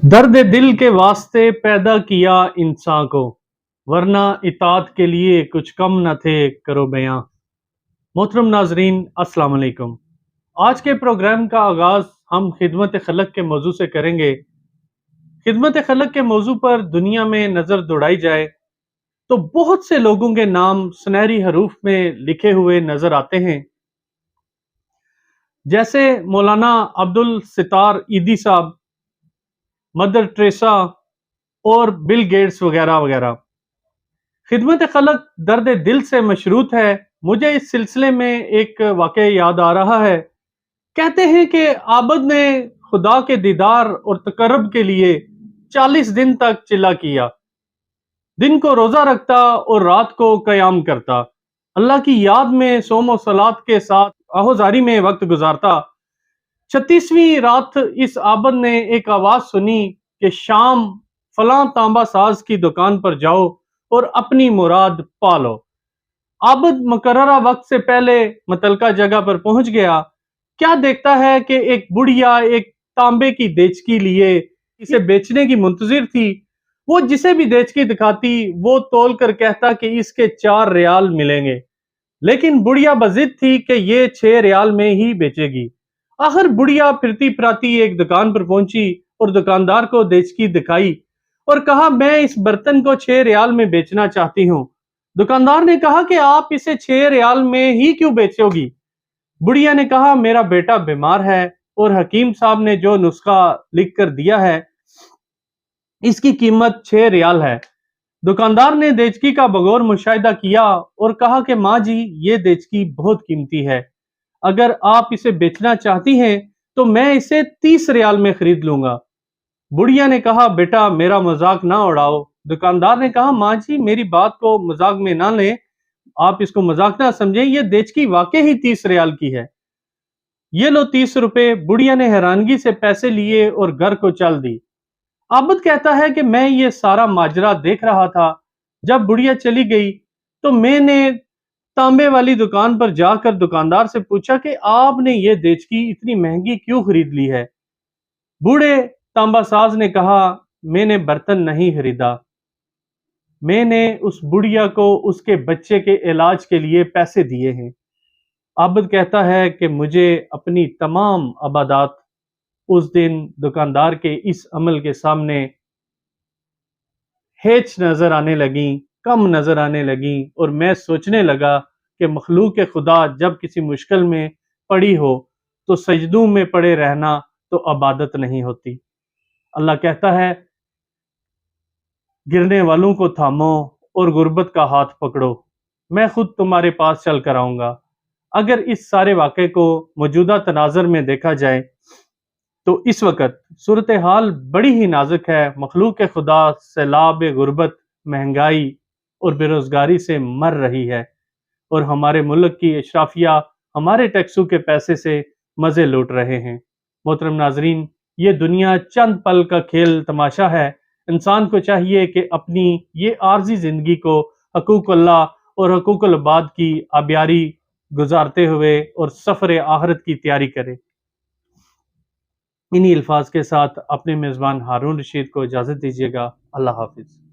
درد دل کے واسطے پیدا کیا انسان کو، ورنہ اطاعت کے لیے کچھ کم نہ تھے کرو بیاں۔ محترم ناظرین، السلام علیکم۔ آج کے پروگرام کا آغاز ہم خدمت خلق کے موضوع سے کریں گے۔ خدمت خلق کے موضوع پر دنیا میں نظر دوڑائی جائے تو بہت سے لوگوں کے نام سنہری حروف میں لکھے ہوئے نظر آتے ہیں، جیسے مولانا عبدالستار ایدھی صاحب، مدر ٹریسا اور بل گیٹس وغیرہ وغیرہ۔ خدمت خلق درد دل سے مشروط ہے۔ مجھے اس سلسلے میں ایک واقعہ یاد آ رہا ہے۔ کہتے ہیں کہ عابد نے خدا کے دیدار اور تقرب کے لیے 40 دن تک چلا کیا، دن کو روزہ رکھتا اور رات کو قیام کرتا، اللہ کی یاد میں صوم و صلات کے ساتھ آہوزاری میں وقت گزارتا۔ 36ویں رات اس عابد نے ایک آواز سنی کہ شام فلاں تانبا ساز کی دکان پر جاؤ اور اپنی مراد پالو۔ عابد مقررہ وقت سے پہلے متعلقہ جگہ پر پہنچ گیا۔ کیا دیکھتا ہے کہ ایک بڑھیا ایک تانبے کی دیچکی لیے اسے بیچنے کی منتظر تھی۔ وہ جسے بھی دیچکی دکھاتی وہ تول کر کہتا کہ اس کے 4 ریال ملیں گے، لیکن بڑھیا بضد تھی کہ یہ 6 ریال میں ہی بیچے گی۔ آخر بڑھیا پھرتی پھراتی ایک دکان پر پہنچی اور دکاندار کو دیچکی دکھائی اور کہا میں اس برتن کو 6 ریال میں بیچنا چاہتی ہوں۔ دکاندار نے کہا کہ آپ اسے 6 ریال میں ہی کیوں بیچو گی؟ بڑھیا نے کہا میرا بیٹا بیمار ہے اور حکیم صاحب نے جو نسخہ لکھ کر دیا ہے اس کی قیمت 6 ریال ہے۔ دکاندار نے دیچکی کا بغور مشاہدہ کیا اور کہا کہ ماں جی یہ دیچکی بہت قیمتی ہے، اگر آپ اسے بیچنا چاہتی ہیں تو میں اسے 30 ریال میں خرید لوں گا۔ بڑھیا نے کہا بیٹا میرا مذاق نہ اڑاؤ۔ دکاندار نے کہا ماں جی میری بات کو مذاق میں نہ لیں، آپ اس کو مذاق نہ سمجھیں، یہ دیچکی واقعی ہی 30 ریال کی ہے۔ یہ لو 30 روپے۔ بڑھیا نے حیرانگی سے پیسے لیے اور گھر کو چل دی۔ عابد کہتا ہے کہ میں یہ سارا ماجرا دیکھ رہا تھا۔ جب بڑھیا چلی گئی تو میں نے تانبے والی دکان پر جا کر دکاندار سے پوچھا کہ آپ نے یہ دیچکی اتنی مہنگی کیوں خرید لی ہے؟ بوڑھے تانبا ساز نے کہا میں نے برتن نہیں خریدا، میں نے اس بڑھیا کو اس کے بچے کے علاج کے لیے پیسے دیے ہیں۔ عابد کہتا ہے کہ مجھے اپنی تمام عبادات اس دن دکاندار کے اس عمل کے سامنے ہیچ نظر آنے لگیں، کم نظر آنے لگیں، اور میں سوچنے لگا کہ مخلوق خدا جب کسی مشکل میں پڑی ہو تو سجدوں میں پڑے رہنا تو عبادت نہیں ہوتی۔ اللہ کہتا ہے گرنے والوں کو تھامو اور غربت کا ہاتھ پکڑو، میں خود تمہارے پاس چل کر آؤں گا۔ اگر اس سارے واقعے کو موجودہ تناظر میں دیکھا جائے تو اس وقت صورتحال بڑی ہی نازک ہے۔ مخلوق خدا سیلاب غربت، مہنگائی اور بے روزگاری سے مر رہی ہے، اور ہمارے ملک کی اشرافیہ ہمارے ٹیکسوں کے پیسے سے مزے لوٹ رہے ہیں۔ محترم ناظرین، یہ دنیا چند پل کا کھیل تماشا ہے۔ انسان کو چاہیے کہ اپنی یہ عارضی زندگی کو حقوق اللہ اور حقوق العباد کی آبیاری گزارتے ہوئے اور سفر آخرت کی تیاری کرے۔ انہی الفاظ کے ساتھ اپنے میزبان ہارون رشید کو اجازت دیجیے گا۔ اللہ حافظ۔